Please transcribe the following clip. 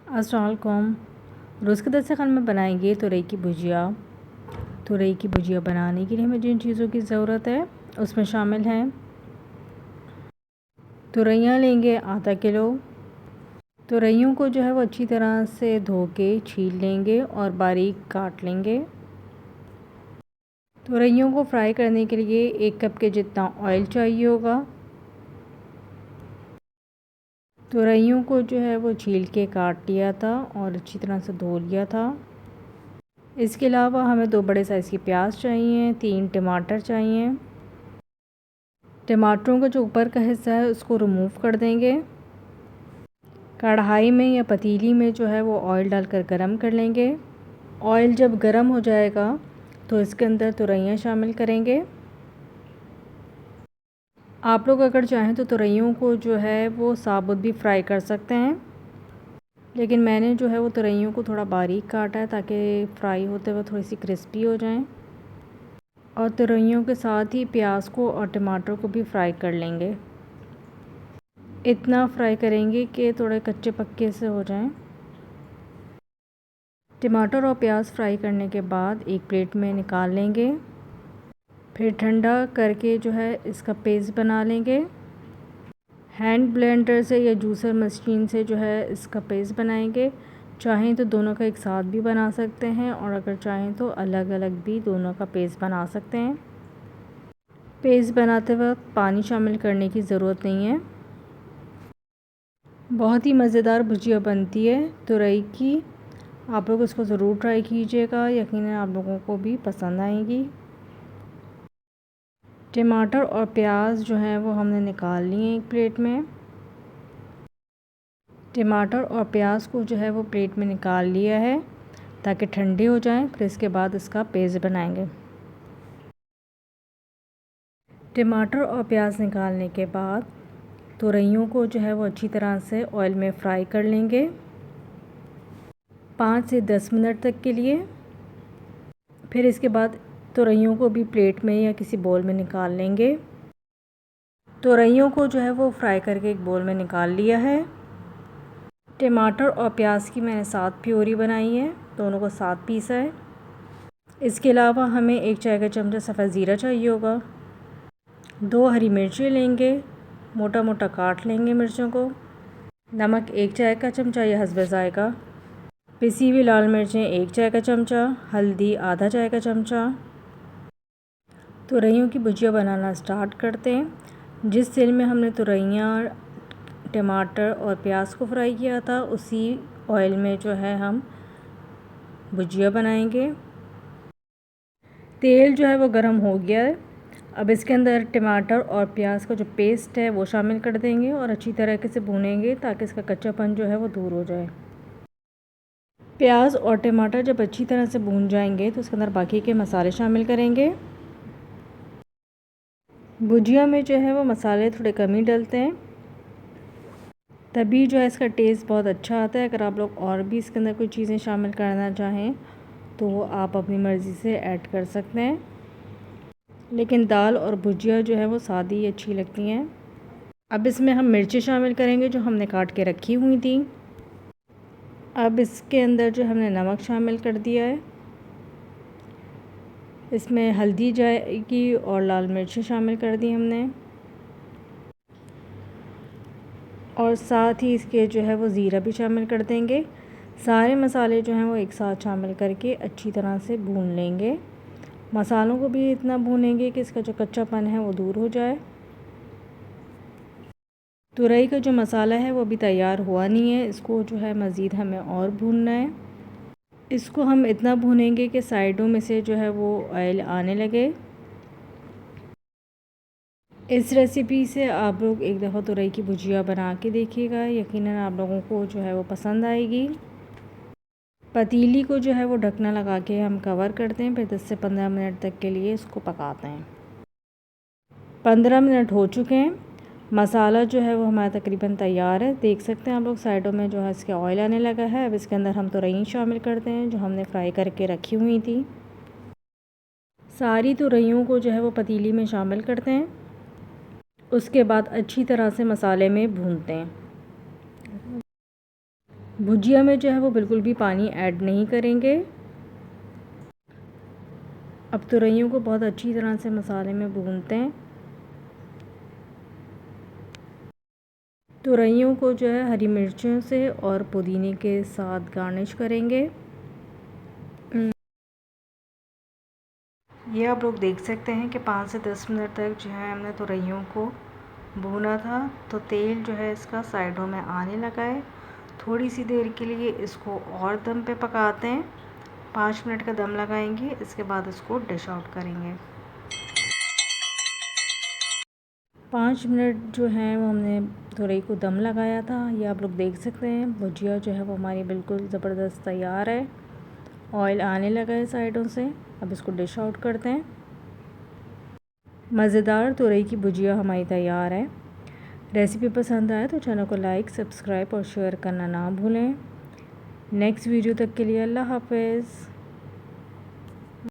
अस्सलाम वालेकुम। रोज़ के दस्तरखान में बनाएंगे तुरई की भुजिया। तुरई की भुजिया बनाने के लिए हमें जिन चीज़ों की ज़रूरत है उसमें शामिल हैं, तुरैयाँ लेंगे आधा किलो। तुरैयों को जो है वो अच्छी तरह से धो के छील लेंगे और बारीक काट लेंगे। तुरैयों को फ्राई करने के लिए 1 कप के जितना ऑयल चाहिए होगा। तुरैयों को जो है वो छील के काट लिया था और अच्छी तरह से धो लिया था। इसके अलावा हमें 2 बड़े साइज़ की प्याज चाहिए, 3 टमाटर चाहिए। टमाटरों का जो ऊपर का हिस्सा है उसको रिमूव कर देंगे। कढ़ाई में या पतीली में जो है वो ऑयल डालकर गरम कर लेंगे। ऑयल जब गरम हो जाएगा तो इसके अंदर तुरैयाँ शामिल करेंगे। आप लोग अगर चाहें तो तुरैयों को जो है वो साबुत भी फ्राई कर सकते हैं, लेकिन मैंने जो है वो तुरैयों को थोड़ा बारीक काटा है ताकि फ्राई होते हुए थोड़ी सी क्रिस्पी हो जाएं। और तुरैयों के साथ ही प्याज को और टमाटर को भी फ्राई कर लेंगे। इतना फ्राई करेंगे कि थोड़े कच्चे पक्के से हो जाएं। टमाटर और प्याज फ्राई करने के बाद एक प्लेट में निकाल लेंगे। फिर ठंडा करके जो है इसका पेस्ट बना लेंगे। हैंड ब्लेंडर से या जूसर मशीन से जो है इसका पेस्ट बनाएंगे। चाहें तो दोनों का एक साथ भी बना सकते हैं और अगर चाहें तो अलग अलग भी दोनों का पेस्ट बना सकते हैं। पेस्ट बनाते वक्त पानी शामिल करने की ज़रूरत नहीं है। बहुत ही मज़ेदार भुजिया बनती है तुरई की। आप लोग इसको ज़रूर ट्राई कीजिएगा, यकीनन आप लोगों को भी पसंद आएगी। टमाटर और प्याज जो है वो हमने निकाल लिए एक प्लेट में। टमाटर और प्याज को जो है वो प्लेट में निकाल लिया है ताकि ठंडे हो जाएं। फिर इसके बाद इसका पेस्ट बनाएंगे। टमाटर और प्याज निकालने के बाद तुरैयों को जो है वो अच्छी तरह से ऑयल में फ्राई कर लेंगे 5 से 10 मिनट तक के लिए। फिर इसके बाद तुरैयों को भी प्लेट में या किसी बोल में निकाल लेंगे। तुरैयों को जो है वो फ्राई करके एक बोल में निकाल लिया है। टमाटर और प्याज की मैंने 7 प्यूरी बनाई है, दोनों को 7 पीसा है। इसके अलावा हमें 1 चाय का चमचा सफ़ेद ज़ीरा चाहिए होगा। 2 हरी मिर्ची लेंगे, मोटा मोटा काट लेंगे मिर्चों को। नमक 1 चाय का चमचा या हस्बे ज़ायक़ा। पिसी हुई लाल मिर्चें 1 चाय का चमचा। हल्दी आधा चाय का चमचा। तुरैयों की भुजिया बनाना स्टार्ट करते हैं। जिस तेल में हमने तुरैयाँ, टमाटर और प्याज को फ्राई किया था उसी ऑयल में जो है हम भुजिया बनाएंगे। तेल जो है वो गर्म हो गया है। अब इसके अंदर टमाटर और प्याज का जो पेस्ट है वो शामिल कर देंगे और अच्छी तरीके से भूनेंगे ताकि इसका कच्चापन जो है वो दूर हो जाए। प्याज और टमाटर जब अच्छी तरह से भून जाएंगे तो उसके अंदर बाकी के मसाले शामिल करेंगे। भुजिया में जो है वो मसाले थोड़े कम ही डलते हैं, तभी जो है इसका टेस्ट बहुत अच्छा आता है। अगर आप लोग और भी इसके अंदर कोई चीज़ें शामिल करना चाहें तो आप अपनी मर्ज़ी से ऐड कर सकते हैं, लेकिन दाल और भुजिया जो है वो सादी अच्छी लगती हैं। अब इसमें हम मिर्ची शामिल करेंगे जो हमने काट के रखी हुई थी। अब इसके अंदर जो हमने नमक शामिल कर दिया है, इसमें हल्दी जाएगी और लाल मिर्ची शामिल कर दी हमने, और साथ ही इसके जो है वो ज़ीरा भी शामिल कर देंगे। सारे मसाले जो हैं वो एक साथ शामिल करके अच्छी तरह से भून लेंगे। मसालों को भी इतना भूनेंगे कि इसका जो कच्चापन है वो दूर हो जाए। तुरई का जो मसाला है वो अभी तैयार हुआ नहीं है, इसको जो है मज़ीद हमें और भूनना है। इसको हम इतना भूनेंगे कि साइडों में से जो है वो ऑयल आने लगे। इस रेसिपी से आप लोग एक दफ़ा तुरई की भुजिया बना के देखिएगा, यकीनन आप लोगों को जो है वो पसंद आएगी। पतीली को जो है वो ढकना लगा के हम कवर करते हैं, फिर 10 से 15 मिनट तक के लिए इसको पकाते हैं। 15 मिनट हो चुके हैं। मसाला जो है वो हमारा तकरीबन तैयार है। देख सकते हैं आप लोग साइडों में जो है इसके ऑयल आने लगा है। अब इसके अंदर हम तुरई शामिल करते हैं जो हमने फ्राई करके रखी हुई थी। सारी तुरैयों को जो है वो पतीली में शामिल करते हैं। उसके बाद अच्छी तरह से मसाले में भूनते हैं। भुजिया में जो है वो बिल्कुल भी पानी ऐड नहीं करेंगे। अब तुरइयों को बहुत अच्छी तरह से मसाले में भूनते हैं। तुरइयों को जो है हरी मिर्चों से और पुदीने के साथ गार्निश करेंगे। ये आप लोग देख सकते हैं कि 5 से 10 मिनट तक जो है हमने तुरइयों को भूना था, तो तेल जो है इसका साइडों में आने लगा है। थोड़ी सी देर के लिए इसको और दम पे पकाते हैं। 5 मिनट का दम लगाएंगे, इसके बाद इसको डिश आउट करेंगे। 5 मिनट जो है वो हमने तुरई को दम लगाया था। ये आप लोग देख सकते हैं भुजिया जो है वो हमारी बिल्कुल ज़बरदस्त तैयार है। ऑयल आने लगा है साइडों से। अब इसको डिश आउट करते हैं। मज़ेदार तुरई की भुजिया हमारी तैयार है। रेसिपी पसंद आए तो चैनल को लाइक, सब्सक्राइब और शेयर करना ना भूलें। नेक्स्ट वीडियो तक के लिए अल्लाह हाफ़िज़।